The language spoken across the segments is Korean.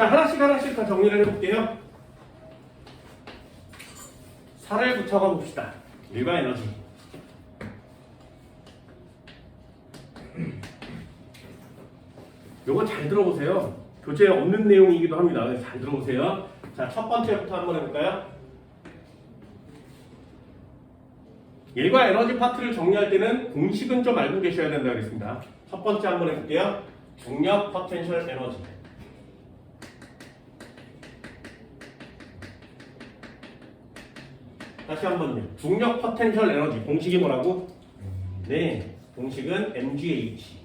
자, 하나씩 다 정리를 해볼게요. 살을 붙여가 봅시다. 일과 에너지. 요거 잘 들어보세요. 교재에 없는 내용이기도 합니다. 잘 들어보세요. 자, 첫 번째부터 한번 해볼까요? 일과 에너지 파트를 정리할 때는 공식은 좀 알고 계셔야 된다고 그랬습니다. 첫 번째 한번 해볼게요. 중력 포텐셜 에너지. 다시 한번요. 중력 포텐셜 에너지. 공식이 뭐라고? 네, 공식은 mgh.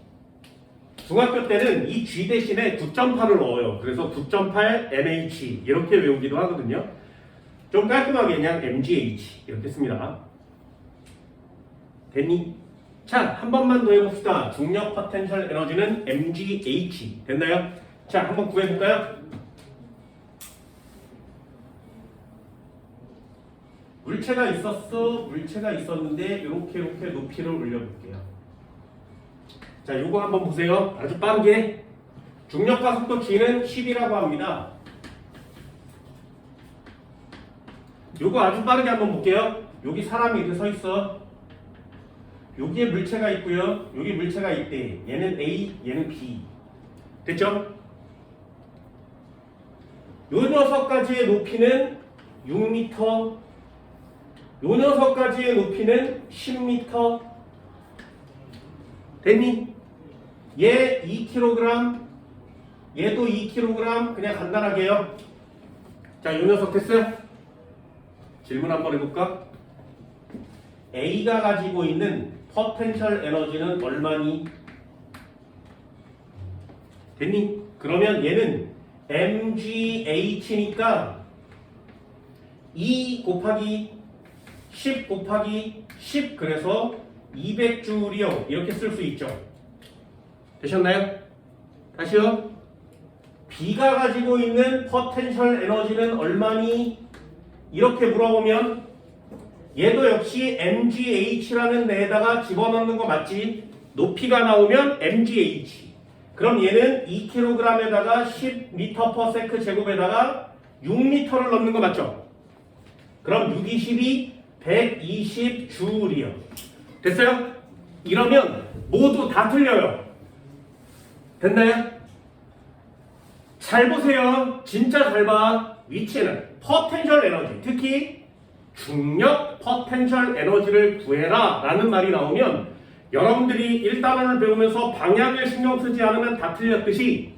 중학교 때는 이 G 대신에 9.8을 넣어요. 그래서 9.8 mh 이렇게 외우기도 하거든요. 좀 깔끔하게 그냥 mgh 이렇게 씁니다. 됐니? 자, 한 번만 더 해봅시다. 중력 포텐셜 에너지는 mgh. 됐나요? 자, 한번 구해볼까요? 물체가 물체가 있었는데 이렇게 높이를 올려볼게요. 자, 요거 한번 보세요. 아주 빠르게. 중력과 속도 g는 10이라고 합니다. 요거 아주 빠르게 한번 볼게요. 여기 사람이 이렇게 서 있어. 여기에 물체가 있고요. 여기 물체가 있대. 얘는 A, 얘는 B. 됐죠? 요 녀석까지의 높이는 6m. 요 녀석까지의 높이는 10m. 됐니? 얘 2kg, 얘도 2kg. 그냥 간단하게요. 자, 요 녀석 됐어요? 질문 한번 해볼까? A가 가지고 있는 포텐셜 에너지는 얼마니? 됐니? 그러면 얘는 mgh니까 2 곱하기 10 곱하기 10 그래서 200줄이요. 이렇게 쓸 수 있죠. 되셨나요? 다시요. B가 가지고 있는 포텐셜 에너지는 얼마니? 이렇게 물어보면 얘도 역시 mgh라는 데에다가 집어넣는 거 맞지? 높이가 나오면 mgh. 그럼 얘는 2kg에다가 10m/s 제곱에다가 6m를 넣는 거 맞죠? 그럼 6, 20이 120줄이요. 됐어요? 이러면 모두 다 틀려요. 됐나요? 잘 보세요. 진짜 잘 봐. 위치는 포텐셜 에너지, 특히 중력 포텐셜 에너지를 구해라 라는 말이 나오면 여러분들이 1단원을 배우면서 방향을 신경 쓰지 않으면 다 틀렸듯이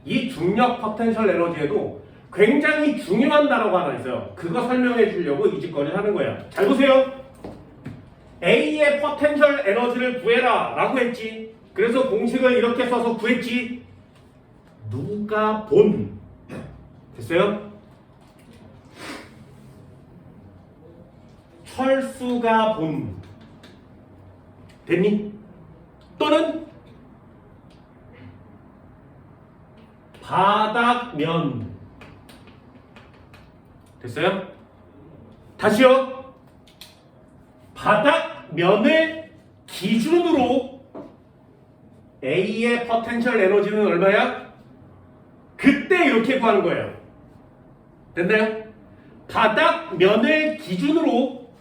이 중력 포텐셜 에너지에도 굉장히 중요한 단어가 하나 있어요. 그거 설명해 주려고 이 짓거리를 하는 거예요. 잘 보세요. A의 포텐셜 에너지를 구해라 라고 했지. 그래서 공식을 이렇게 써서 구했지. 누가 본? 됐어요? 철수가 본. 됐니? 또는 바닥면. 됐어요? 다시요. 바닥면을 기준으로 A의 포텐셜 에너지는 얼마야? 그때 이렇게 구하는 거예요. 됐나요? 바닥면을 기준으로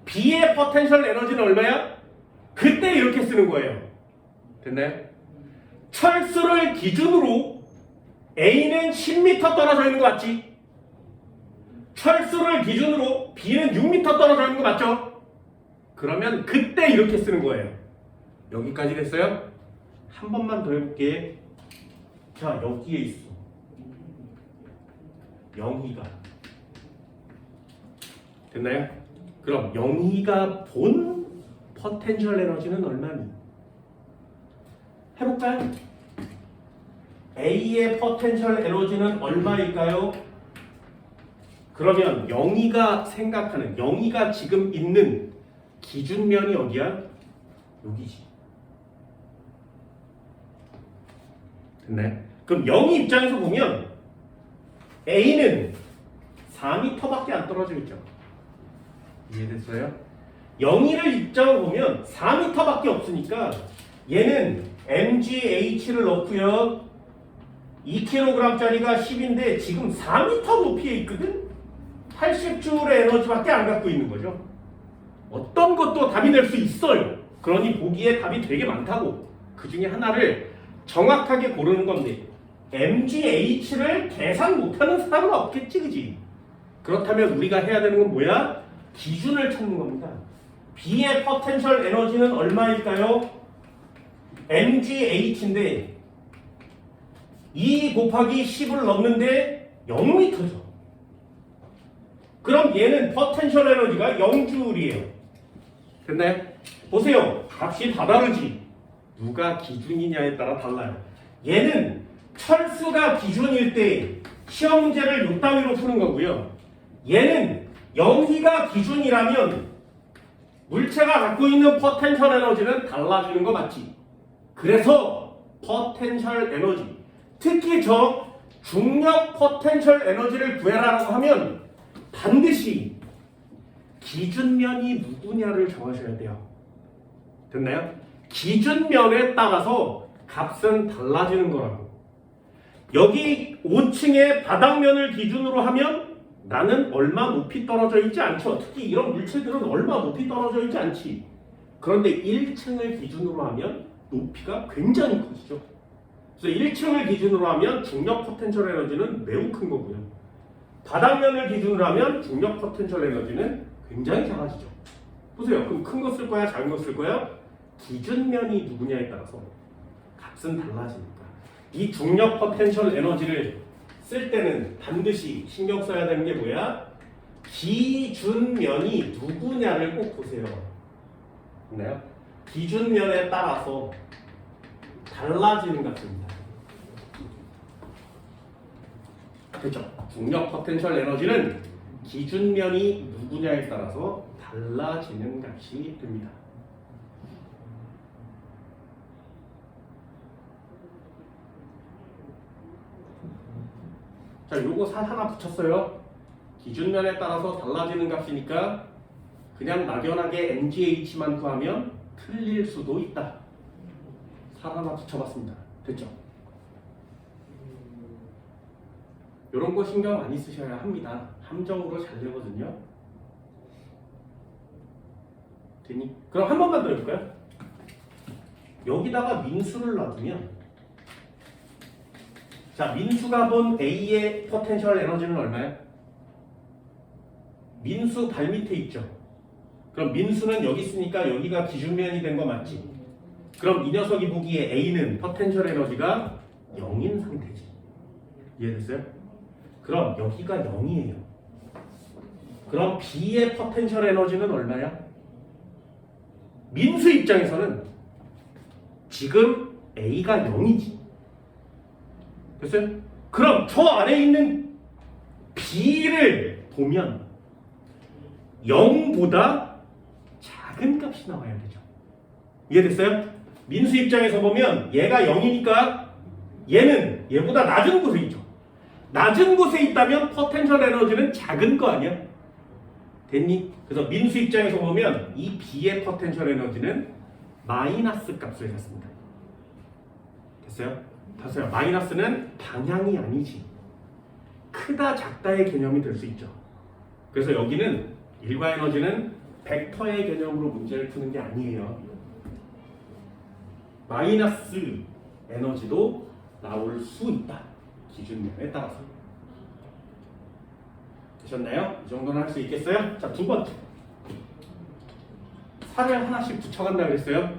B의 포텐셜 에너지는 얼마야? 그때 이렇게 쓰는 거예요. 됐나요? 철수를 기준으로 A는 10m 떨어져 있는 거 맞지? 철수를 기준으로 B는 6m 떨어져 있는 거 맞죠? 그러면 그때 이렇게 쓰는 거예요. 여기까지 됐어요? 한 번만 더 해볼게. 자, 여기에 있어. 영희가. 됐나요? 그럼 영희가 본 포텐셜 에너지는 얼마니? 해볼까요? A의 포텐셜 에너지는 얼마일까요? 그러면 영희가 생각하는, 영희가 지금 있는 기준면이 어디야? 여기지. 됐나요? 그럼 영희 입장에서 보면 A는 4m밖에 안 떨어져 있죠. 이해됐어요? 영희를 입장으로 보면 4m밖에 없으니까 얘는 mgh를 넣고요. 2kg짜리가 10인데 지금 4m 높이에 있거든? 80J의 에너지밖에 안 갖고 있는 거죠. 어떤 것도 답이 될 수 있어요. 그러니 보기에 답이 되게 많다고. 그 중에 하나를 정확하게 고르는 건데 MGH를 계산 못하는 사람은 없겠지, 그지? 그렇다면 우리가 해야 되는 건 뭐야? 기준을 찾는 겁니다. B의 포텐셜 에너지는 얼마일까요? MGH인데 2 곱하기 10을 넣는데 0m죠. 그럼 얘는 포텐셜 에너지가 0J이에요. 됐나요? 보세요. 값이 다 다르지. 누가 기준이냐에 따라 달라요. 얘는 철수가 기준일 때 시험 문제를 요 따위로 푸는 거고요. 얘는 영희가 기준이라면 물체가 갖고 있는 포텐셜 에너지는 달라지는 거 맞지? 그래서 포텐셜 에너지, 특히 저 중력 포텐셜 에너지를 구해라라고 하면 반드시 기준면이 누구냐를 정하셔야 돼요. 됐나요? 기준면에 따라서 값은 달라지는 거라고. 여기 5층의 바닥면을 기준으로 하면 나는 얼마 높이 떨어져 있지 않죠. 특히 이런 물체들은 얼마 높이 떨어져 있지 않지. 그런데 1층을 기준으로 하면 높이가 굉장히 커지죠. 그래서 1층을 기준으로 하면 중력 포텐셜 에너지는 매우 큰 거고요. 바닥면을 기준으로 하면 중력 포텐셜 에너지는 굉장히 작아지죠. 보세요. 그럼 큰 거 쓸 거야? 작은 거 쓸 거야? 기준면이 누구냐에 따라서 값은 달라지니까. 이 중력 포텐셜 에너지를 쓸 때는 반드시 신경 써야 되는 게 뭐야? 기준면이 누구냐를 꼭 보세요. 있나요? 기준면에 따라서 달라지는 값입니다. 그렇죠? 중력 포텐셜 에너지는 기준면이 누구냐에 따라서 달라지는 값이 됩니다. 자, 요거 살 하나 붙였어요. 기준면에 따라서 달라지는 값이니까 그냥 막연하게 MGH만 구하면 틀릴 수도 있다. 살 하나 붙여봤습니다. 됐죠? 요런 거 신경 많이 쓰셔야 합니다. 함정으로 잘 되거든요. 되니? 그럼 한 번만 더 해볼까요? 여기다가 민수를 놔두면, 자, 민수가 본 A의 포텐셜 에너지는 얼마야? 민수 발 밑에 있죠. 그럼 민수는 여기 있으니까 여기가 기준면이 된 거 맞지? 그럼 이 녀석이 보기에 A는 포텐셜 에너지가 0인 상태지. 이해됐어요? 그럼 여기가 0이에요. 그럼 B의 포텐셜 에너지는 얼마야? 민수 입장에서는 지금 A가 0이지. 됐어요? 그럼 저 안에 있는 B를 보면 0보다 작은 값이 나와야 되죠. 이해됐어요? 민수 입장에서 보면 얘가 0이니까 얘는 얘보다 낮은 곳에 있죠. 낮은 곳에 있다면 포텐셜 에너지는 작은 거 아니야? 됐니? 그래서 민수 입장에서 보면 이 B의 포텐셜 에너지는 마이너스 값을 갖습니다. 됐어요? 됐어요. 마이너스는 방향이 아니지. 크다 작다의 개념이 될 수 있죠. 그래서 여기는 일과 에너지는 벡터의 개념으로 문제를 푸는 게 아니에요. 마이너스 에너지도 나올 수 있다. 기준면에 따라서. 되셨나요? 이 정도는 할 수 있겠어요? 자, 두 번째. 살을 하나씩 붙여간다 그랬어요.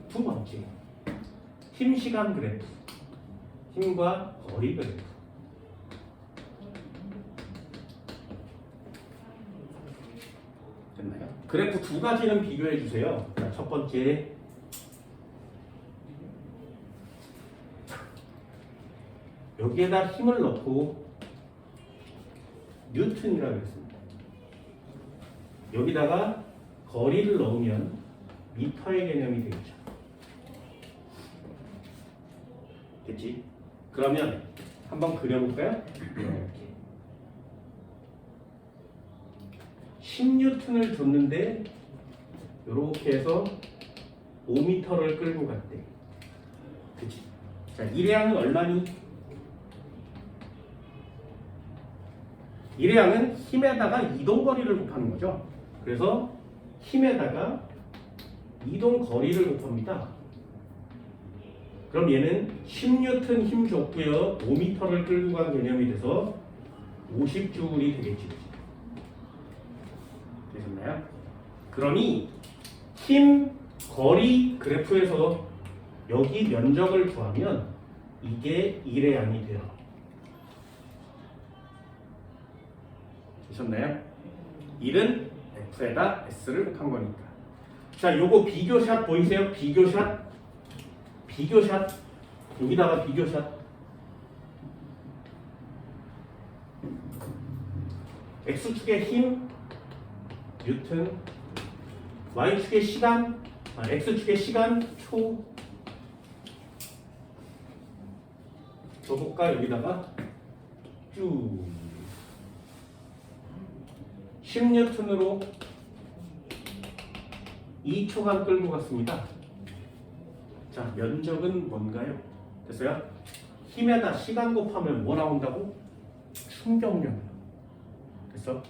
두 번째. 힘 시간 그래프. 힘과 거리 그래프. 됐나요? 그래프 두 가지는 비교해 주세요. 자, 첫 번째. 여기에다 힘을 넣고 뉴턴이라고 했습니다. 여기다가 거리를 넣으면 미터의 개념이 되겠죠. 됐지? 그러면 한번 그려볼까요? 이렇게 10뉴턴을 줬는데 이렇게 해서 5m를 끌고 갔대. 그치? 자, 일의 양은 얼마니? 일의 양은 힘에다가 이동거리를 곱하는 거죠. 그래서 힘에다가 이동거리를 곱합니다. 그럼 얘는 10N 힘 줬고요. 5m를 끌고 간 개념이 돼서 50J이 되겠지. 되셨나요? 그러니 힘, 거리 그래프에서 여기 면적을 구하면 이게 일의 양이 돼요. 되셨나요? 1은 F에다 S를 곱한 거니까. 자, 요거 비교샷 보이세요? 비교샷. 비교샷. 여기다가 비교샷. X축의 힘, 뉴튼. Y축의 시간, X축의 시간, 초. 저것과 여기다가 쭉 10N으로 2초간 끌고 갔습니다. 자, 면적은 뭔가요? 됐어요? 힘에다 시간 곱하면 뭐 나온다고? 충격량. 됐어?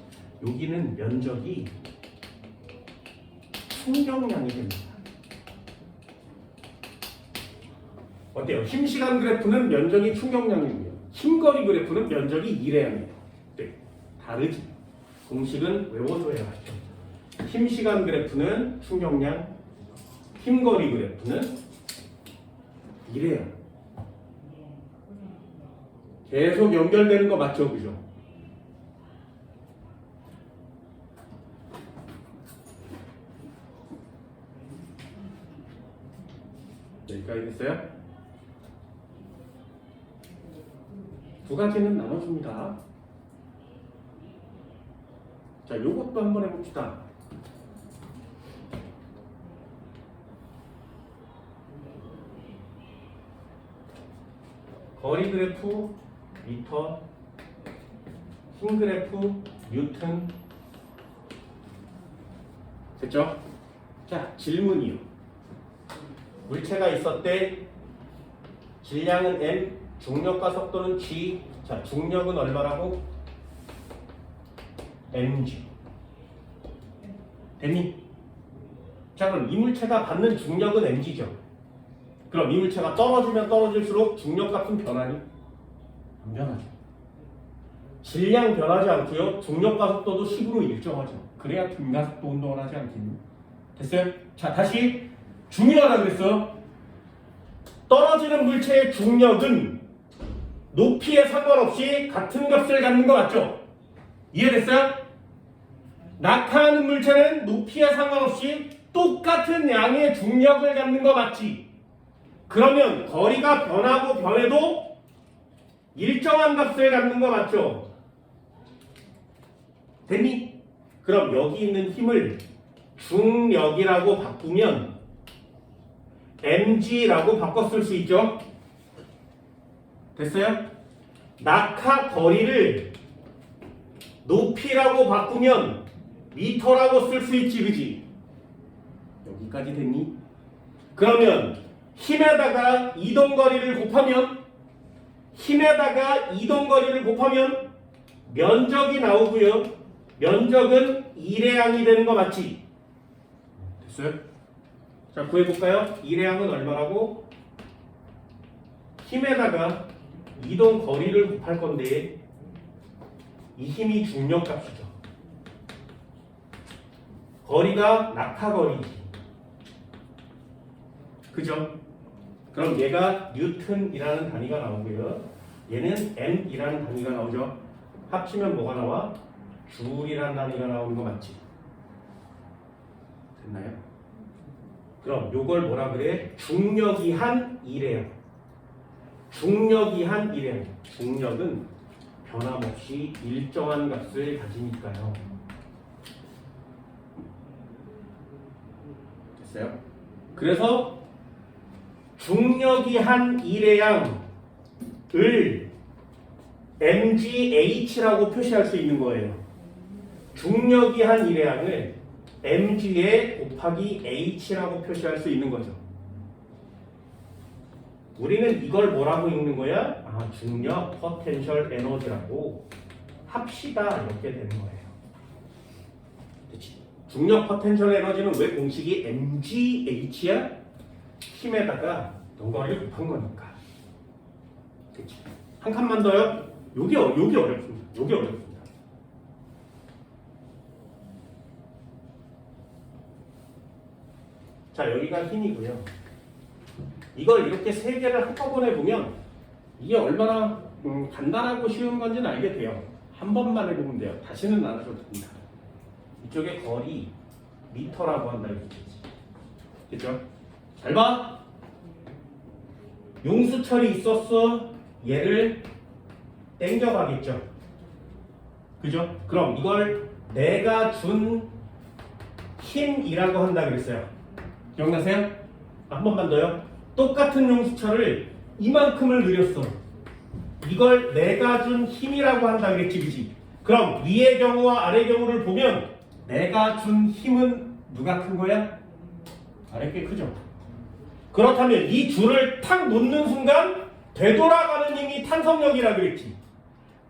여기는 면적이 충격량이 됩니다. 어때요? 힘시간 그래프는 면적이 충격량이고요. 힘거리 그래프는 면적이 일의 양이에요. 네, 다르지. 공식은 외워둬야 하죠. 힘시간 그래프는 충격량, 힘거리 그래프는 일의 양. 계속 연결되는 거 맞죠? 그죠? 여기까지 됐어요? 두 가지는 나눠줍니다. 자, 요것도 한번 해봅시다. 거리 그래프 미터, 힘 그래프 뉴튼. 됐죠? 자, 질문이요. 물체가 있었대. 질량은 m, 중력과 속도는 g. 자, 중력은 얼마라고? mg. 됐니? 자, 그럼 이 물체가 받는 중력은 mg죠. 그럼 이 물체가 떨어지면 떨어질수록 중력값은 변하니? 안 변하죠. 질량 변하지 않고요. 중력과 속도도 10으로 일정하죠. 그래야 등가속도 운동을 하지 않겠니? 됐어요? 자, 다시 중요하다 그랬어. 떨어지는 물체의 중력은 높이에 상관없이 같은 값을 갖는 거 맞죠? 이해됐어요? 낙하하는 물체는 높이에 상관없이 똑같은 양의 중력을 갖는 거 맞지? 그러면 거리가 변하고 변해도 일정한 값을 갖는 거 맞죠? 됐니? 그럼 여기 있는 힘을 중력이라고 바꾸면 mg라고 바꿔 쓸 수 있죠? 됐어요? 낙하 거리를 높이라고 바꾸면 미터라고 쓸 수 있지, 그지? 여기까지 됐니? 그러면 힘에다가 이동거리를 곱하면 면적이 나오고요. 면적은 일의 양이 되는 거 맞지? 됐어요? 자, 구해볼까요? 일의 양은 얼마라고? 힘에다가 이동거리를 곱할 건데 이 힘이 중력값이죠. 거리가 낙하거리지. 그죠? 그럼 얘가 뉴튼이라는 단위가 나오고요. 얘는 m이라는 단위가 나오죠. 합치면 뭐가 나와? 줄이라는 단위가 나오는 거 맞지? 됐나요? 그럼 요걸 뭐라 그래? 중력이 한 일의 양. 중력이 한 일의 양. 중력은 변함없이 일정한 값을 가지니까요. 됐어요? 그래서 중력이 한 일의 양을 mgh라고 표시할 수 있는 거예요. 중력이 한 일의 양을 mg에 곱하기 h라고 표시할 수 있는 거죠. 우리는 이걸 뭐라고 읽는 거야? 아, 중력 포텐셜 에너지라고 합시다 이렇게 되는 거예요. 그치? 중력 포텐셜 에너지는 왜 공식이 mgh야? 힘에다가 너가를 곱한 거니까. 그치? 한 칸만 더요. 요게 어렵습니다. 요게 어렵습니다. 자, 여기가 힘이고요. 이걸 이렇게 세 개를 한꺼번에 보면 이게 얼마나 간단하고 쉬운 건지는 알게 돼요. 한 번만 해보면 돼요. 다시는 안 하셔도 됩니다. 이쪽에 거리 미터라고 한다 이거지. 그죠? 잘 봐. 용수철이 있었어. 얘를 땡겨가겠죠. 그죠? 그럼 이걸 내가 준 힘이라고 한다 그랬어요. 기억나세요? 한 번만 더요. 똑같은 용수철을 이만큼을 늘렸어. 이걸 내가 준 힘이라고 한다 그랬지, 그지? 그럼 위의 경우와 아래 경우를 보면 내가 준 힘은 누가 큰 거야? 아래 게 크죠. 그렇다면 이 줄을 탁 놓는 순간 되돌아가는 힘이 탄성력이라 그랬지.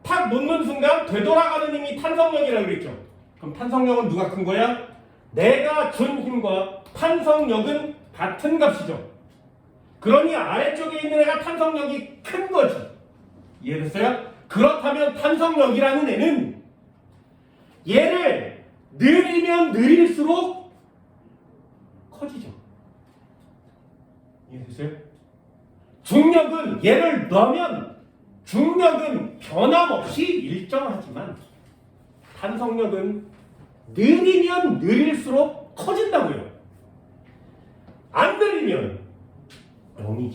탁 놓는 순간 되돌아가는 힘이 탄성력이라 그랬죠. 그럼 탄성력은 누가 큰 거야? 내가 준 힘과 탄성력은 같은 값이죠. 그러니 아래쪽에 있는 애가 탄성력이 큰 거지. 이해됐어요? 그렇다면 탄성력이라는 애는 얘를 늘리면 늘릴수록 커지죠. 이해됐어요? 중력은 얘를 넣으면 중력은 변함없이 일정하지만 탄성력은 늘리면 늘릴수록 커진다고요. 안 늘리면 0이지.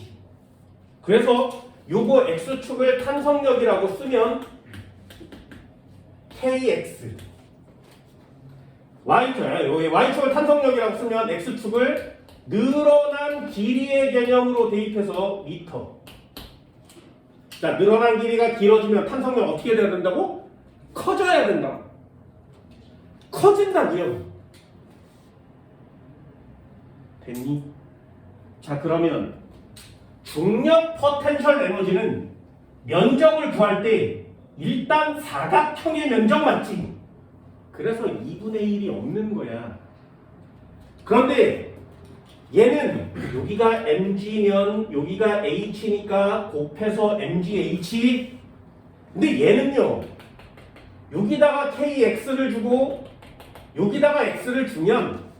그래서 요거 x축을 탄성력이라고 쓰면 kx y축을 탄성력이라고 쓰면 x축을 늘어난 길이의 개념으로 대입해서 미터. 자, 늘어난 길이가 길어지면 탄성력 어떻게 돼야 된다고? 커져야 된다. 커진다고요. 됐니? 자, 그러면 중력 포텐셜 에너지는 면적을 구할 때 일단 사각형의 면적 맞지? 그래서 2분의 1이 없는 거야. 그런데 얘는 여기가 mg면 여기가 h니까 곱해서 mgh. 근데 얘는요, 여기다가 kx를 주고 여기다가 x를 주면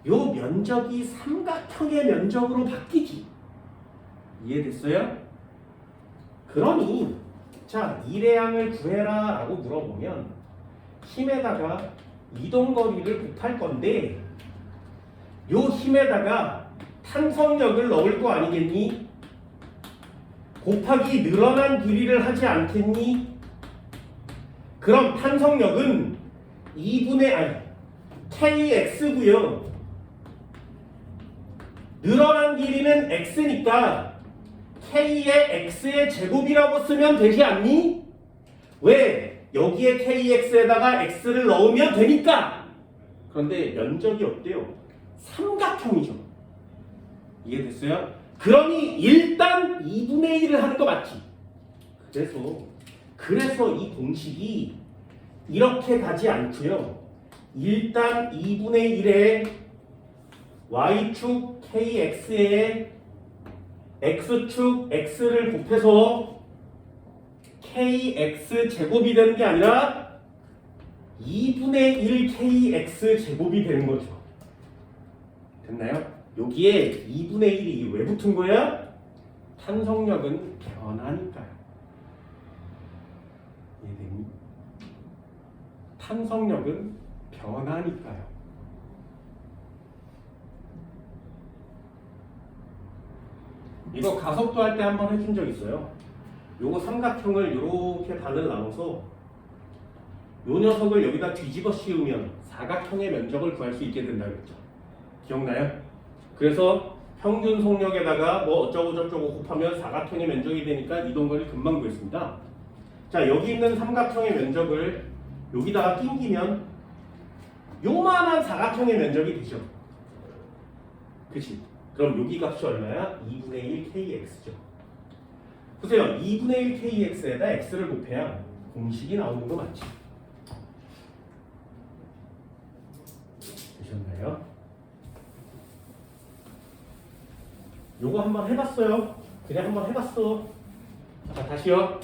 요 면적이 삼각형의 면적으로 바뀌지. 이해됐어요? 그러니 자, 일의 구해라 라고 물어보면 힘에다가 이동거리를 곱할 건데 요 힘에다가 탄성력을 넣을 거 아니겠니? 곱하기 늘어난 길이를 하지 않겠니? 그럼 탄성력은 2분의 kx고요. 늘어난 길이는 x니까 k의 x의 제곱이라고 쓰면 되지 않니? 왜? 여기에 kx에다가 x를 넣으면 되니까. 그런데 면적이 어때요? 삼각형이죠. 이해됐어요? 그러니 일단 2분의 1을 하는 거 맞지? 그래서 이 공식이 이렇게 가지 않고요. 일단 2분의 1에 y축 kx에 x축 x를 곱해서 kx 제곱이 되는 게 아니라 2분의 1 kx 제곱이 되는 거죠. 됐나요? 여기에 2분의 1이 왜 붙은 거야? 탄성력은 변하니까요. 이해되니? 탄성력은 변하니까요. 이거 가속도 할 때 한번 해준 적 있어요. 요거 삼각형을 이렇게 반을 나눠서 요 녀석을 여기다 뒤집어 씌우면 사각형의 면적을 구할 수 있게 된다고 했죠. 기억나요? 그래서 평균 속력에다가 뭐 어쩌고 저쩌고 곱하면 사각형의 면적이 되니까 이동거리 금방 구했습니다. 자, 여기 있는 삼각형의 면적을 여기다가 낑기면 요만한 사각형의 면적이 되죠. 그치? 그럼 여기 값이 얼마야? 2분의 1 kx죠. 보세요. 2분의 1 kx에다 x를 곱해야 공식이 나오는 거 맞지? 되셨나요? 요거 한번 해봤어요. 그냥 한번 해봤어. 자, 다시요.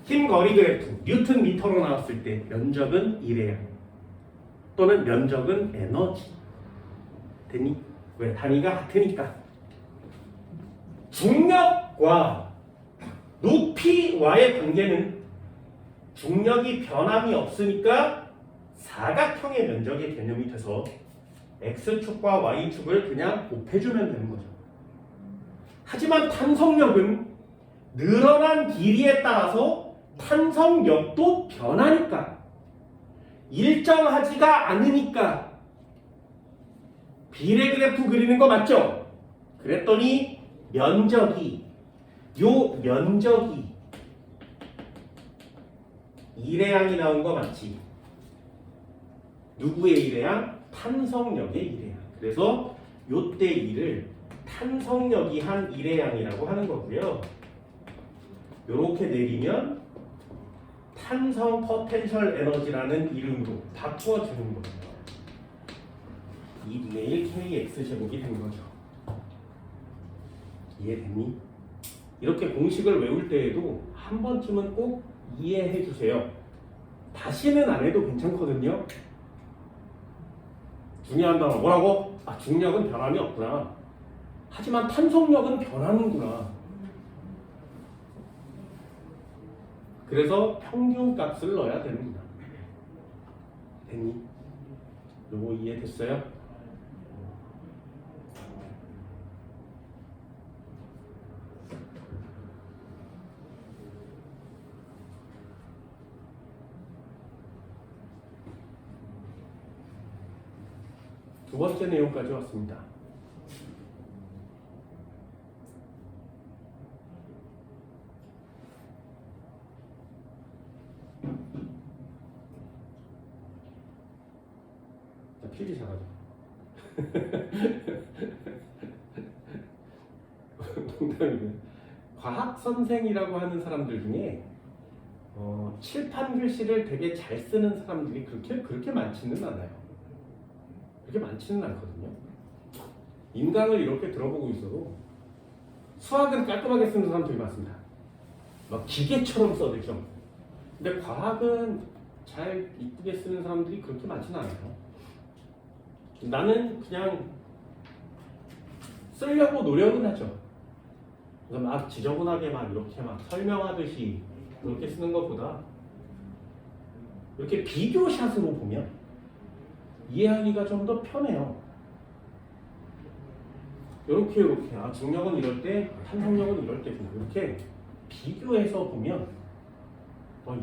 힘 거리 그래프 뉴턴 미터로 나왔을 때 면적은 1회야. 또는 면적은 에너지. 되니? 왜? 단위가 같으니까. 중력과 높이와의 관계는 중력이 변함이 없으니까 사각형의 면적의 개념이 돼서 x축과 y축을 그냥 곱해주면 되는 거죠. 하지만 탄성력은 늘어난 길이에 따라서 탄성력도 변하니까 일정하지가 않으니까 비례 그래프 그리는 거 맞죠? 그랬더니 면적이 1회양이 나온 거 맞지? 누구의 1회양? 탄성력의 1회양. 그래서 요때 2를 탄성력이 한 1회양이라고 하는 거고요. 요렇게 내리면 탄성 포텐셜 에너지라는 이름으로 바꾸어주는 거예요. 2분의 1 kx 제곱이 된 거죠. 이해됐니? 이렇게 공식을 외울 때에도 한 번쯤은 꼭 이해해 주세요. 다시는 안 해도 괜찮거든요. 중요한 단어 뭐라고? 아, 중력은 변함이 없구나. 하지만 탄성력은 변하는구나. 그래서 평균값을 넣어야 되는구나. 됐니? 요거 이해됐어요? 두 번째 내용까지 왔습니다. 자, 필이 작아져. 농담이고요. 과학 선생이라고 하는 사람들 중에 칠판 글씨를 되게 잘 쓰는 사람들이 그렇게 많지는 않아요. 그렇게 많지는 않거든요. 인강을 이렇게 들어보고 있어도 수학은 깔끔하게 쓰는 사람들이 많습니다. 막 기계처럼 써대죠. 근데 과학은 잘 이쁘게 쓰는 사람들이 그렇게 많지는 않아요. 나는 그냥 쓰려고 노력은 하죠. 그래서 막 지저분하게 막 이렇게 막 설명하듯이 그렇게 쓰는 것보다 이렇게 비교샷으로 보면 이해하기가 좀 더 편해요. 이렇게 중력은 이럴 때, 탄성력은 이럴 때 이렇게 비교해서 보면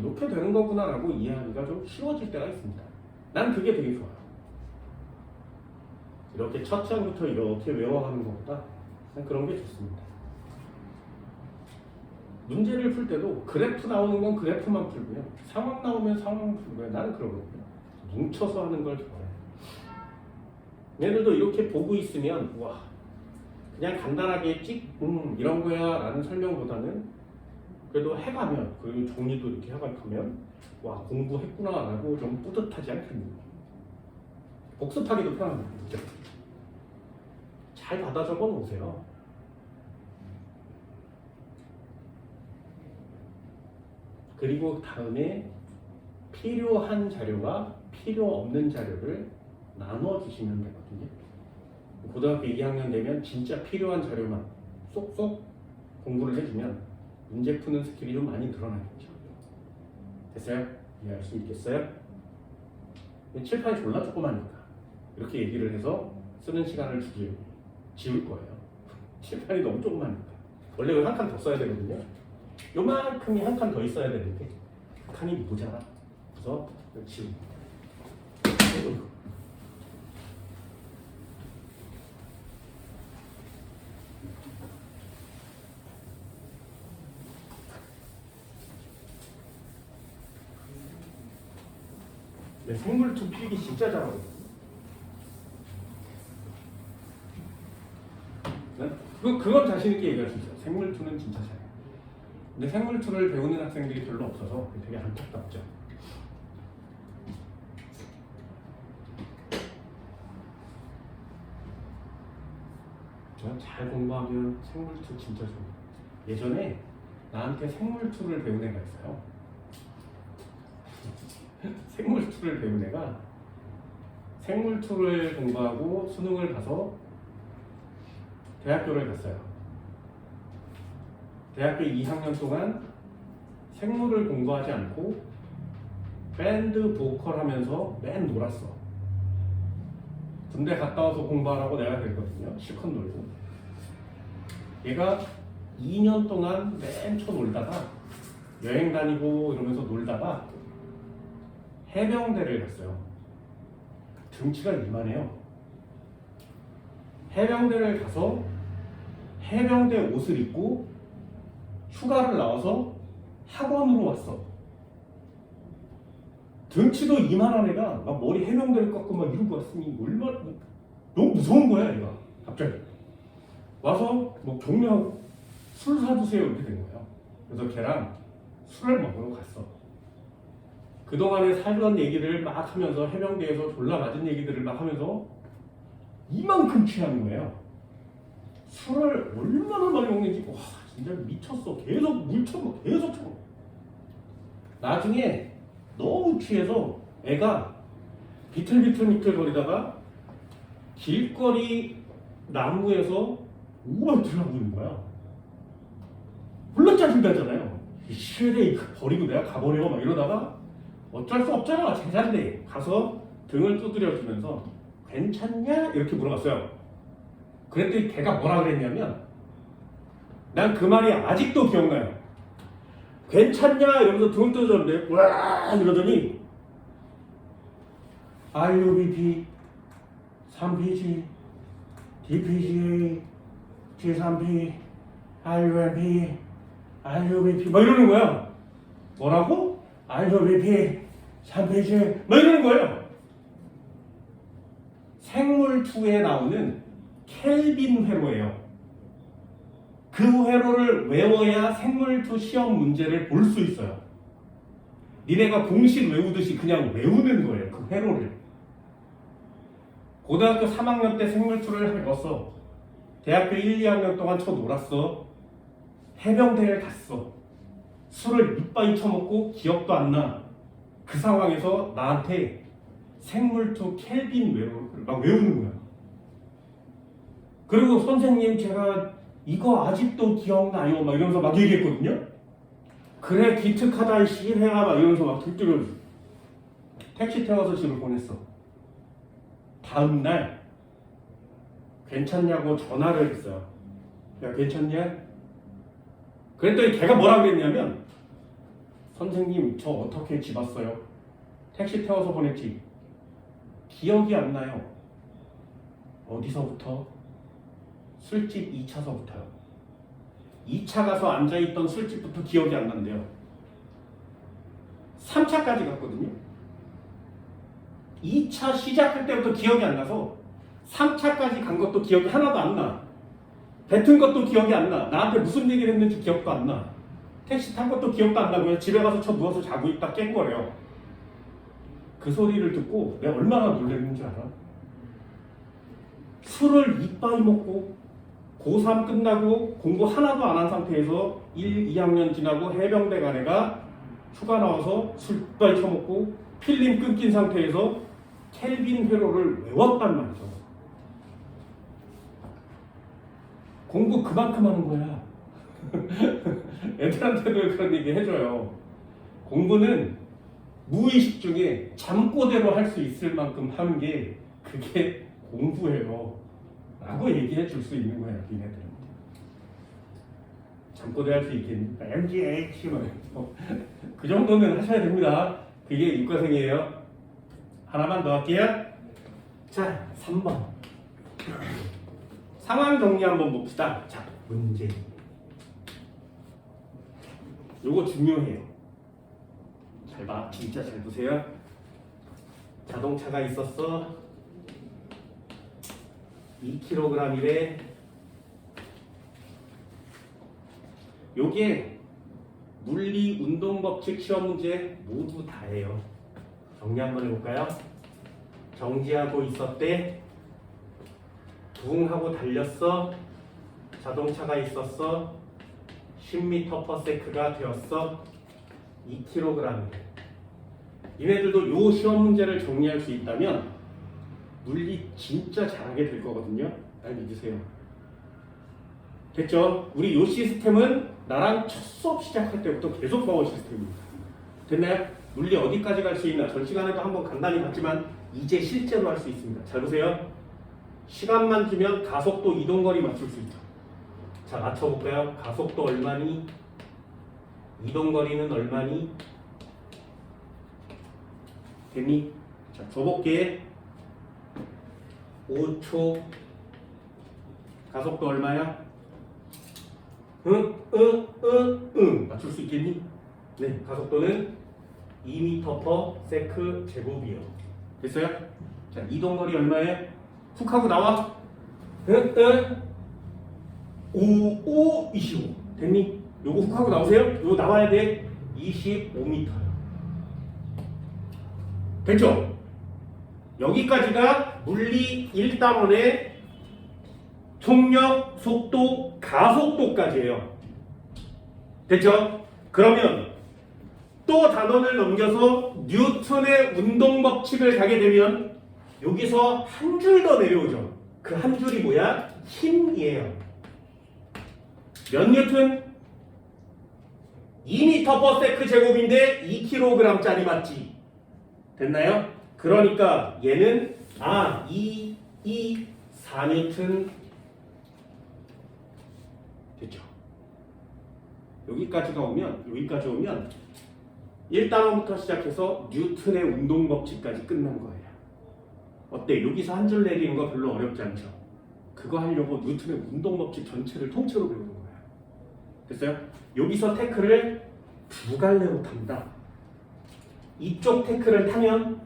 이렇게 되는 거구나라고 이해하기가 좀 쉬워질 때가 있습니다. 난 그게 되게 좋아요. 이렇게 첫 장부터 이렇게 외워가는 것보다 그런 게 좋습니다. 문제를 풀 때도 그래프 나오는 건 그래프만 풀고요. 상황 나오면 상황만 풀고요. 나는 그러거든요. 뭉쳐서 하는 걸 좋아해요. 얘들도 이렇게 보고 있으면 와 그냥 간단하게 이런 거야 라는 설명보다는 그래도 해가면 그 정리도 이렇게 해가면 와 공부했구나 라고 좀 뿌듯하지 않겠는가. 복습하기도 편합니다. 그렇죠? 잘 받아 적어 놓으세요. 그리고 다음에 필요한 자료와 필요 없는 자료를 나눠주시면 되거든요. 고등학교 2학년 되면 진짜 필요한 자료만 쏙쏙 공부를 해주면 문제 푸는 스킬이 좀 많이 늘어나겠죠. 됐어요? 이해할 수 있겠어요? 칠판이 졸라 조그마니까 이렇게 얘기를 해서 쓰는 시간을 지울 거예요. 칠판이 너무 조그마니까 원래 한 칸 더 써야 되거든요. 요만큼이 한 칸 더 있어야 되는데 칸이 모자라. 그래서 지우고 생물투 필기 진짜 잘하거든요. 그건 자신 있게 얘기할 수 있어요. 생물2는 진짜 잘해요. 근데 생물2를 배우는 학생들이 별로 없어서 되게 안타깝죠. 잘 공부하면 생물2 진짜 좋아요. 예전에 나한테 생물2를 배운 애가 있어요. 생물2를 배운 애가 생물2를 공부하고 수능을 가서 대학교를 갔어요. 대학교 2학년 동안 생물을 공부하지 않고 밴드 보컬 하면서 맨 놀았어. 군대 갔다 와서 공부하라고 내가 그랬거든요. 실컷 놀고. 얘가 2년 동안 맨 쳐 놀다가 여행 다니고 이러면서 놀다가 해병대를 갔어요. 등치가 이만해요. 해병대를 가서 해병대 옷을 입고 휴가를 나와서 학원으로 왔어. 등치도 이만한 애가 막 머리 해병대를 깎고 막 이러고 왔으니 얼마나 너무 무서운 거야 얘가. 갑자기 와서 뭐 격려하고 술 사주세요 이렇게 된 거예요. 그래서 걔랑 술을 먹으러 갔어. 그동안에 살던 얘기를 막 하면서 해병대에서 졸라 맞은 얘기들을 막 하면서 이만큼 취한 거예요. 술을 얼마나 많이 먹는지 와 진짜 미쳤어. 계속 물 처먹어. 계속 처먹어. 나중에 너무 취해서 애가 비틀비틀 거리다가 길거리 나무에서 우월투하고 있는 거야. 물론 짜증나잖아요. 이 시외대 버리고 내가 가버려 막 이러다가 어쩔 수 없잖아. 제자인데 가서 등을 두드려주면서 괜찮냐? 이렇게 물어봤어요. 그랬더니 걔가 뭐라 그랬냐면 난 그 말이 아직도 기억나요. 괜찮냐? 이러면서 등을 두드렸는데 와 이러더니 RUBP 3PG DPGA G3P RUMP RUBP 막 이러는 거야. 뭐라고? RUBP 3PG 막 이러는 거예요. 생물2에 나오는 켈빈 회로예요. 그 회로를 외워야 생물2 시험 문제를 볼 수 있어요. 니네가 공식 외우듯이 그냥 외우는 거예요. 그 회로를. 고등학교 3학년 때 생물2를 배웠어. 대학교 1, 2학년 동안 쳐 놀았어. 해병대에 갔어. 술을 이빠이 처먹고 기억도 안 나. 그 상황에서 나한테 생물2 켈빈 회로를 막 외우는 거야. 그리고 선생님 제가 이거 아직도 기억나요 막 이러면서 막 얘기했거든요. 그래 기특하다 시해야 막 이러면서 막 들뜨려. 택시 태워서 집을 보냈어. 다음날 괜찮냐고 전화를 했어요. 야 괜찮냐? 그랬더니 걔가 뭐라 그랬냐면 선생님 저 어떻게 집 왔어요? 택시 태워서 보냈지. 기억이 안 나요. 어디서부터? 술집 2차서부터요. 2차 가서 앉아있던 술집부터 기억이 안 난대요. 3차까지 갔거든요. 2차 시작할 때부터 기억이 안 나서 3차까지 간 것도 기억이 하나도 안 나. 뱉은 것도 기억이 안 나. 나한테 무슨 얘기를 했는지 기억도 안 나. 택시 탄 것도 기억도 안 나고요. 집에 가서 저 누워서 자고 있다 깬 거예요. 그 소리를 듣고 내가 얼마나 놀랐는지 알아? 술을 이빠이 먹고 고3 끝나고 공부 하나도 안 한 상태에서 1, 2학년 지나고 해병대 간 애가 휴가 나와서 술 이빠이 처먹고 필름 끊긴 상태에서 켈빈 회로를 외웠단 말이죠. 공부 그만큼 하는 거야. 애들한테도 그런 얘기 해줘요. 공부는 무의식 중에 잠꼬대로 할 수 있을 만큼 하는 게 그게 공부예요 라고 얘기해 줄 수 있는 거예요. 니네들은 잠꼬대 할 수 있겠니? MGH 그 정도는 하셔야 됩니다. 그게 이과생이에요. 하나만 더 할게요. 자 3번 상황 정리 한번 봅시다. 자 문제 요거 중요해요. 잘 봐. 진짜 잘 보세요. 자동차가 있었어. 2kg이래. 요게 물리 운동 법칙 시험 문제 모두 다예요. 정리 한번 해볼까요? 정지하고 있었대. 붕 하고 달렸어. 자동차가 있었어. 10m/s가 되었어. 2kg. 얘네들도 요 시험 문제를 정리할 수 있다면 물리 진짜 잘하게 될 거거든요. 날 믿으세요. 됐죠? 우리 요 시스템은 나랑 첫 수업 시작할 때부터 계속 봐온 시스템입니다. 됐나요? 물리 어디까지 갈 수 있나? 전 시간에도 한번 간단히 봤지만 이제 실제로 할 수 있습니다. 잘 보세요. 시간만 주면 가속도 이동거리 맞출 수 있죠. 자, 맞춰볼까요? 가속도 얼마니? 이동거리는 얼마니? 됐니? 자, 줘볼게. 5초. 가속도 얼마야? 응. 맞출 수 있겠니? 네, 가속도는 2m/s 제곱이요. 됐어요? 자, 이동거리 얼마에? 훅 하고 나와. 25. 됐니? 요거 훅 하고 나오세요? 요거 나와야 돼. 25m요. 됐죠? 여기까지가 물리 1단원의 속력, 속도, 가속도까지예요. 됐죠? 그러면 또 단원을 넘겨서 뉴턴의 운동 법칙을 가게 되면 여기서 한 줄 더 내려오죠. 그 한 줄이 뭐야? 힘이에요. 몇 뉴턴? 2m/s 제곱인데 2kg짜리 맞지? 됐나요? 그러니까 얘는 4뉴턴 됐죠? 여기까지 오면 1단원부터 시작해서 뉴턴의 운동 법칙까지 끝난 거예요. 어때? 여기서 한 줄 내리는 거 별로 어렵지 않죠? 그거 하려고 뉴턴의 운동 법칙 전체를 통째로 배우는 거예요. 됐어요? 여기서 태클을 두 갈래로 탑니다. 이쪽 태클을 타면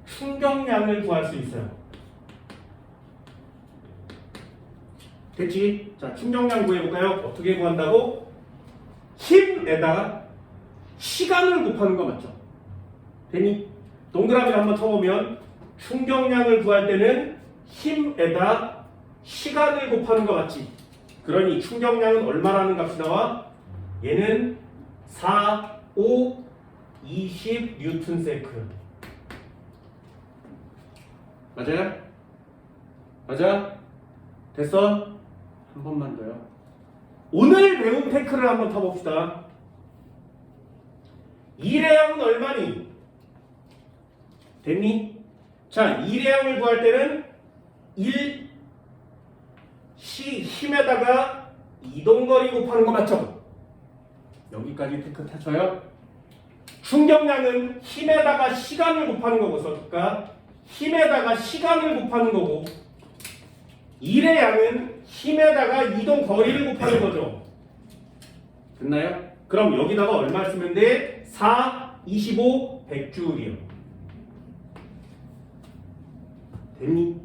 충격량을 구할 수 있어요. 됐지? 자, 충격량 구해볼까요? 어떻게 구한다고? 힘에다가 시간을 곱하는 거 맞죠? 됐니? 동그라미를 한번 쳐보면 충격량을 구할 때는 힘에다 시간을 곱하는 거 맞지? 그러니 충격량은 얼마라는 값이 나와? 얘는 4, 5, 20 뉴턴 세크. 맞아요? 맞아? 됐어? 한 번만 더요. 오늘 배운 태클을 한번 타봅시다. 일회양은 얼마니? 됐니? 자, 일회양을 구할 때는 힘에다가 이동거리 곱하는 거 맞죠? 여기까지 태클 타쳐요. 충격량은 힘에다가 시간을 곱하는 거고, 그러니까 힘에다가 시간을 곱하는 거고, 일의 양은 힘에다가 이동 거리를 곱하는 거죠. 됐나요? 그럼 여기다가 얼마 쓰면 돼? 4, 25, 100줄이요. 됐니?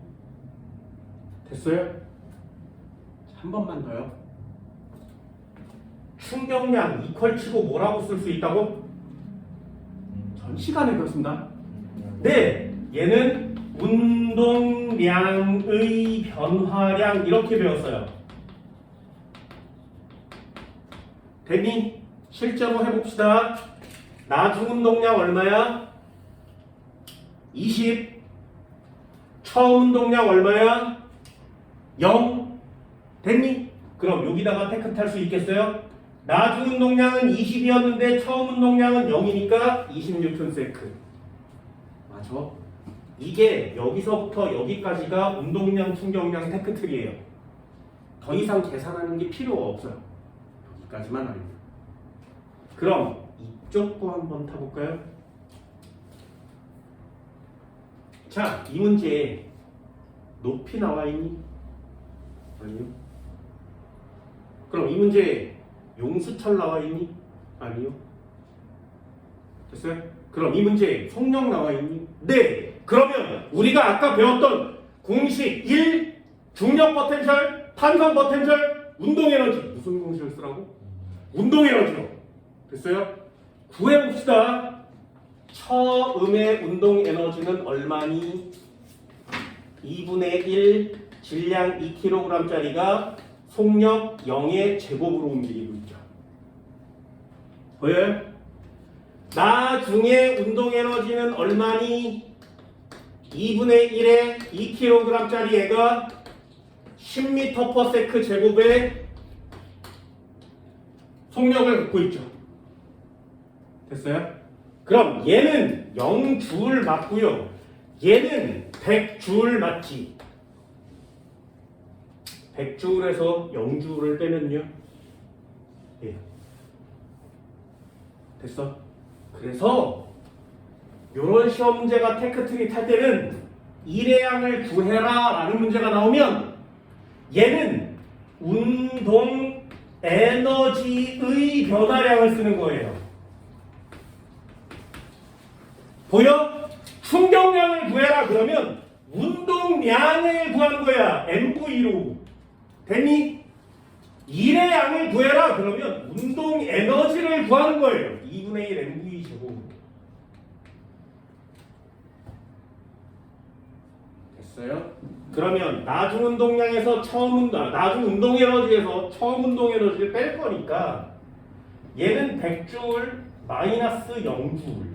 됐어요? 한 번만 더요. 충격량 이퀄 치고 뭐라고 쓸 수 있다고? 전 시간에 배웠습니다. 네, 얘는 운동량의 변화량 이렇게 배웠어요. 됐니? 실제로 해봅시다. 나중 운동량 얼마야? 20. 처음 운동량 얼마야? 0. 됐니? 그럼 여기다가 태클 탈 수 있겠어요? 나중 운동량은 20이었는데 처음 운동량은 0이니까 20Nm. 맞아? 이게 여기서부터 여기까지가 운동량, 충격량, 태클틀이에요. 더 이상 계산하는 게 필요가 없어요. 여기까지만 알면. 그럼 이쪽 거 한번 타볼까요? 자, 이 문제에 높이 나와 있니? 아니요. 그럼 이 문제에 용수철 나와 있니? 아니요. 됐어요? 그럼 이 문제에 속력 나와 있니? 네. 그러면 우리가 아까 배웠던 공식 1, 중력 포텐셜, 탄성 포텐셜, 운동 에너지 무슨 공식을 쓰라고? 운동 에너지로. 됐어요? 구해봅시다. 처음의 운동 에너지는 얼마니? 2분의 1 질량 2kg짜리가 속력 0의 제곱으로 움직이고 있죠. 보여요? 나중에 운동 에너지는 얼마니? 2분의 1에 2kg짜리 애가 10m/s 제곱의 속력을 갖고 있죠. 됐어요? 그럼 얘는 0줄 맞고요. 얘는 100줄 맞지. 100줄에서 0줄을 빼면요. 예. 됐어? 그래서 이런 시험 문제가 테크트리 탈 때는 일의 구해라 라는 문제가 나오면 얘는 운동 에너지의 변화량을 쓰는 거예요. 보여? 충격량을 구해라 그러면 운동량을 구하는 거야. MV로. 됐니? 일의 양을 구해라 그러면 운동 에너지를 구하는 거예요. 2분의 1 MV 제곱. 됐어요? 그러면 나중 운동량에서 나중 운동 에너지에서 처음 운동 에너지를 뺄 거니까 얘는 100줄 마이너스 0줄.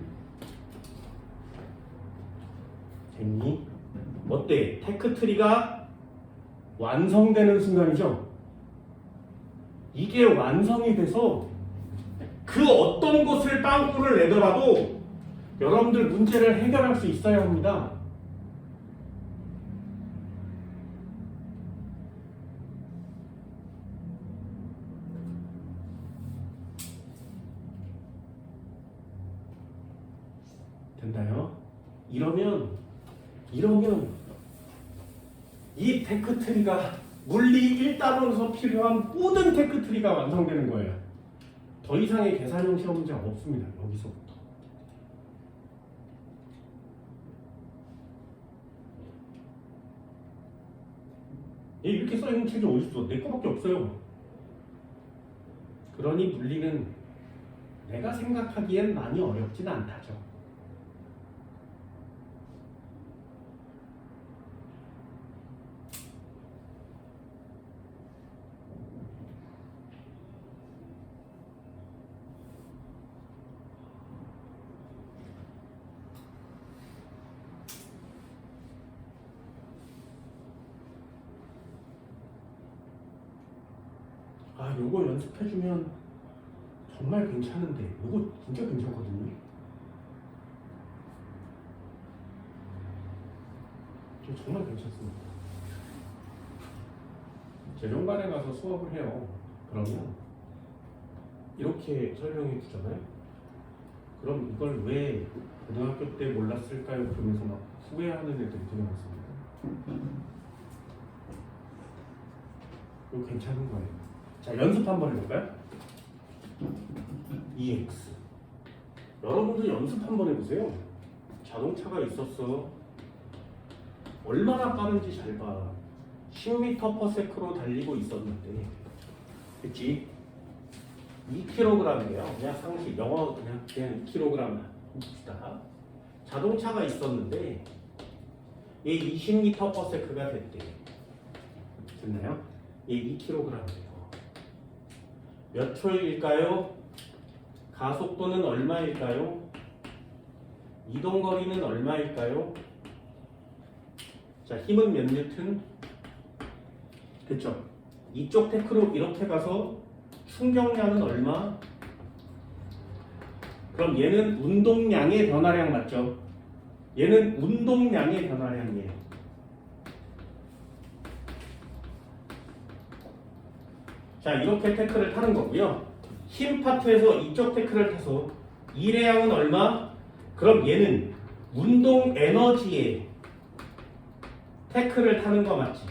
됐니? 어때? 테크트리가 완성되는 순간이죠? 이게 완성이 돼서 그 어떤 곳을 빵꾸를 내더라도 여러분들 문제를 해결할 수 있어야 합니다. 된다요? 이러면 이 테크트리가 물리 1단원에서 필요한 모든 테크트리가 완성되는 거예요. 더 이상의 계산형 시험 문제가 없습니다. 여기서부터. 이렇게 써있는 책이 어딨어? 내 거밖에 없어요. 그러니 물리는 내가 생각하기엔 많이 어렵진 않다죠. 요거 연습해주면 정말 괜찮은데 요거 진짜 괜찮거든요. 정말 괜찮습니다. 재정반에 가서 수업을 해요. 그러면 이렇게 설명해 주잖아요. 그럼 이걸 왜 고등학교 때 몰랐을까요? 그러면서 막 후회하는 애들이 되게 많습니다. 이거 괜찮은 거예요. 자, 연습 한번 해볼까요? EX. 여러분들 연습 한번 해보세요. 자동차가 있었어. 얼마나 빠른지 잘 봐. 10m/s로 달리고 있었는데, 그치? 2kg이에요. 그냥 상식, 영어 그냥 2kg 봅시다. 자동차가 있었는데, 얘 20m/s가 됐대. 됐나요? 얘 2kg이에요. 몇 초일까요? 가속도는 얼마일까요? 이동거리는 얼마일까요? 자, 힘은 몇 뉴튼? 됐죠? 이쪽 테크로 이렇게 가서 충격량은 얼마? 그럼 얘는 운동량의 변화량 맞죠? 얘는 운동량의 변화량이에요. 자, 이렇게 태클을 타는 거고요. 힘 파트에서 이쪽 태클을 타서 일의 양은 얼마? 그럼 얘는 운동 에너지에 태클을 타는 거 맞지?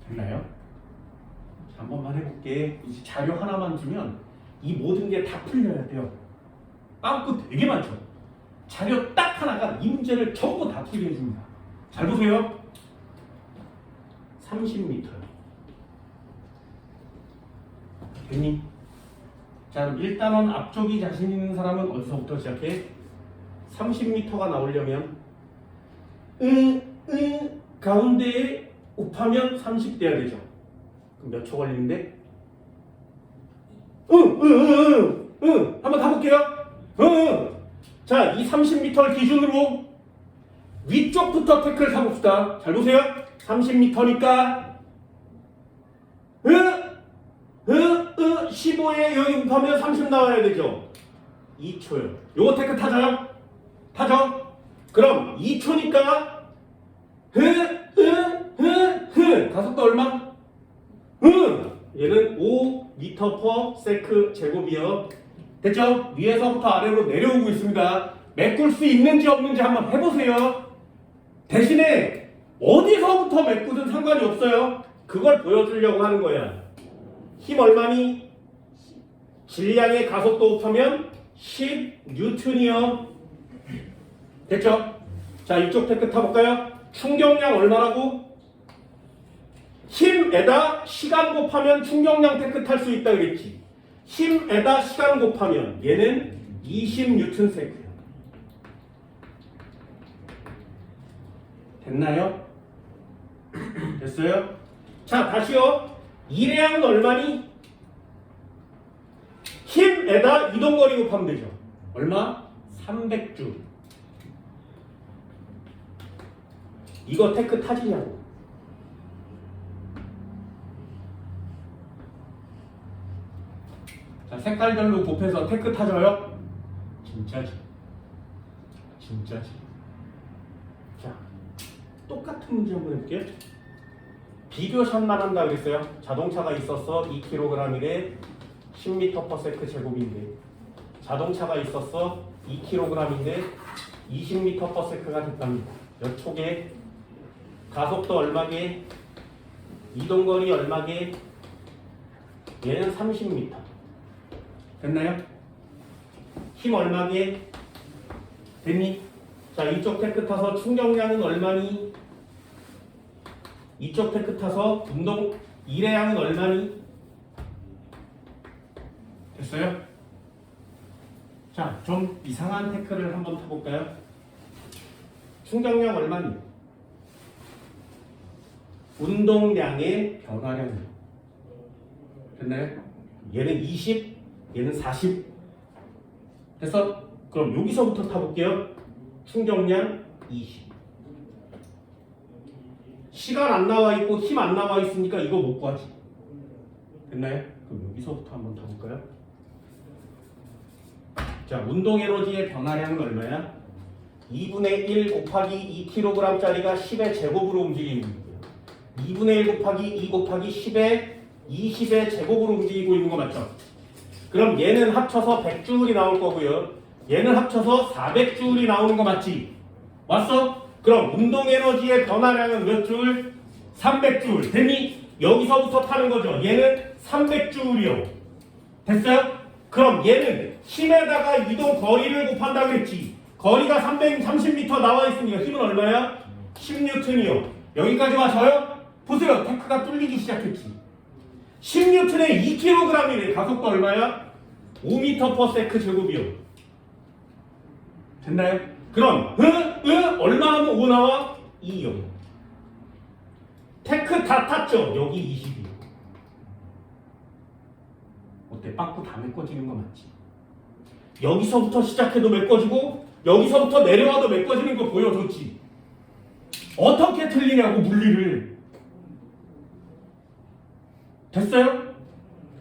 됐나요? 자, 한 번만 해볼게. 이제 자료 하나만 주면 이 모든 게 다 풀려야 돼요. 빵꾸 되게 많죠? 자료 딱 하나가 이 문제를 전부 다 풀게 해줍니다. 잘 보세요. 30m요. 됐니? 자, 그럼 일단은 앞쪽이 자신 있는 사람은 어디서부터 시작해? 30m가 나오려면 가운데에 곱하면 30 돼야 되죠. 그럼 몇 초 걸리는데? 한번 가볼게요. 자, 이 30m를 기준으로 위쪽부터 태클 사봅시다. 잘 보세요. 30m니까 15에 여기 곱하면 30 나와야 되죠. 2초요. 요거 태클 타죠? 타죠? 그럼 2초니까 가속도 얼마? 얘는 5m/s 제곱이요. 됐죠? 위에서부터 아래로 내려오고 있습니다. 메꿀 수 있는지 없는지 한번 해보세요. 대신에 어디서부터 메꾸든 상관이 없어요. 그걸 보여주려고 하는 거야. 힘 얼마니? 질량의 가속도 곱하면 10N이요. 됐죠? 자, 이쪽 태클 타볼까요? 충격량 얼마라고? 힘에다 시간 곱하면 충격량 태클 탈 수 있다 그랬지. 힘에다 시간 곱하면 얘는 20N세고요. 됐나요? 됐어요? 자, 다시요. 일회양은 얼마니? 힘에다 이동거리 곱하면 되죠. 얼마? 300줄. 이거 테크 타지냐고. 자, 색깔별로 곱해서 테크 타져요? 진짜지. 진짜지. 자, 똑같은 문제 한번 해볼게요. 비교샷만 한다 그랬어요. 자동차가 있었어. 2kg이래 10m/s 제곱인데, 자동차가 있었어. 2kg인데 20m/s가 됐답니다. 몇 초게? 가속도 얼마게? 이동거리 얼마게? 얘는 30m. 됐나요? 힘 얼마게? 됐니? 자, 이쪽 테크 타서 충격량은 얼마니? 이쪽 테크 타서 운동 일회양은 얼마니? 됐어요? 자, 좀 이상한 테크를 한번 타볼까요? 충격량 얼마니? 운동량의 변화량. 됐나요? 얘는 20, 얘는 40. 됐어? 그럼 여기서부터 타볼게요. 충격량 20. 시간 안 나와 있고 힘 안 나와 있으니까 이거 못 구하지. 됐나요? 그럼 여기서부터 한번 타볼까요? 자, 운동 에너지의 변화량은 얼마야? 2분의 1 곱하기 2kg짜리가 10의 제곱으로 움직이고 있고요. 2분의 1 곱하기 2 곱하기 10의 20의 제곱으로 움직이고 있는 거 맞죠? 그럼 얘는 합쳐서 100줄이 나올 거고요. 얘는 합쳐서 400줄이 나오는 거 맞지? 왔어? 그럼 운동 에너지의 변화량은 몇 줄? 300줄. 됐니? 여기서부터 타는 거죠. 얘는 300줄이요. 됐어요? 그럼 얘는 힘에다가 이동 거리를 곱한다 그랬지. 거리가 330m 나와 있으니까 힘은 얼마야? 10N이요. 여기까지 와서요? 보세요. 테크가 뚫리기 시작했지. 10N에 2kg이네. 가속도 얼마야? 5m/s 제곱이요. 됐나요? 그럼 얼마 하면 5 나와? 2요. 테크 다 탔죠? 여기 20이요. 어때? 빵꾸 다 메꿔지는 거 맞지? 여기서부터 시작해도 메꿔지고 여기서부터 내려와도 메꿔지는 거 보여줬지? 어떻게 틀리냐고 물리를. 됐어요?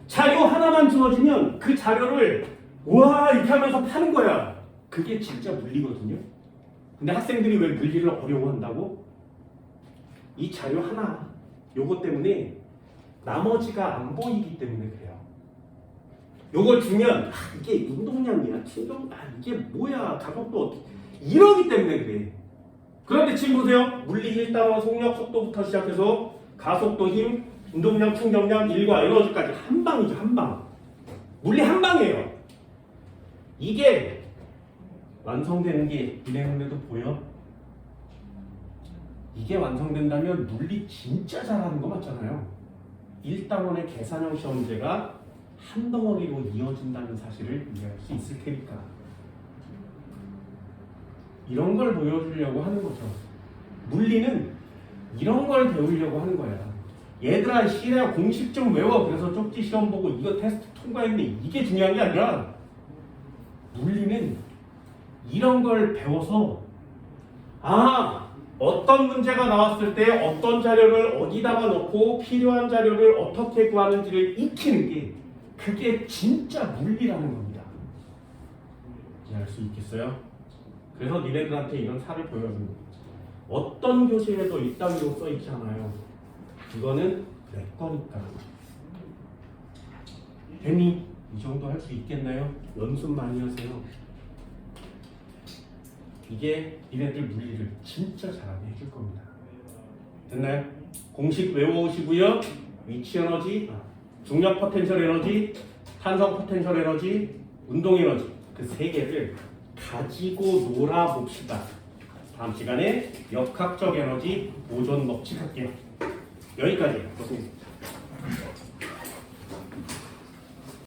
자료 하나만 주어지면 그 자료를 와 이렇게 하면서 파는 거야. 그게 진짜 물리거든요. 근데 학생들이 왜 물리를 어려워한다고? 이 자료 하나 요거 때문에 나머지가 안 보이기 때문에 그래요. 요걸 주면 이게 운동량이야, 충격, 이게 뭐야, 가속도 어떻게 이러기 때문에 그래. 그런데 지금 보세요. 물리 1단원 속력 속도부터 시작해서 가속도, 힘, 운동량, 충격량, 일과 에너지까지 한 방이죠, 한 방. 물리 한 방이에요. 이게 완성되는 게 이내문에도 보여? 이게 완성된다면 물리 진짜 잘하는 거 맞잖아요. 1단원의 계산형 시험 문제가 한 덩어리로 이어진다는 사실을 이해할 수 있을 테니까. 이런 걸 보여주려고 하는 거죠. 물리는 이런 걸 배우려고 하는 거야. 얘들아, 시내야 공식 좀 외워. 그래서 쪽지 시험 보고 이거 테스트 통과했네. 이게 중요한 게 아니라 물리는 이런 걸 배워서 어떤 문제가 나왔을 때 어떤 자료를 어디다가 넣고 필요한 자료를 어떻게 구하는지를 익히는 게 그게 진짜 물리라는 겁니다. 이해할 수 있겠어요? 그래서 니네들한테 이런 사를 보여주는 거예요. 어떤 교실에도 이따위로 써있잖아요. 이거는 내 거니까. 혜미, 이 정도 할 수 있겠나요? 연습 많이 하세요. 이게 니네들 물리를 진짜 잘하게 해줄 겁니다. 됐나요? 공식 외워오시고요. 위치 에너지, 중력 포텐셜 에너지, 탄성 포텐셜 에너지, 운동 에너지, 그 세 개를 가지고 놀아봅시다. 다음 시간에 역학적 에너지 보존 법칙 할게요. 여기까지예요. 고생했습니다.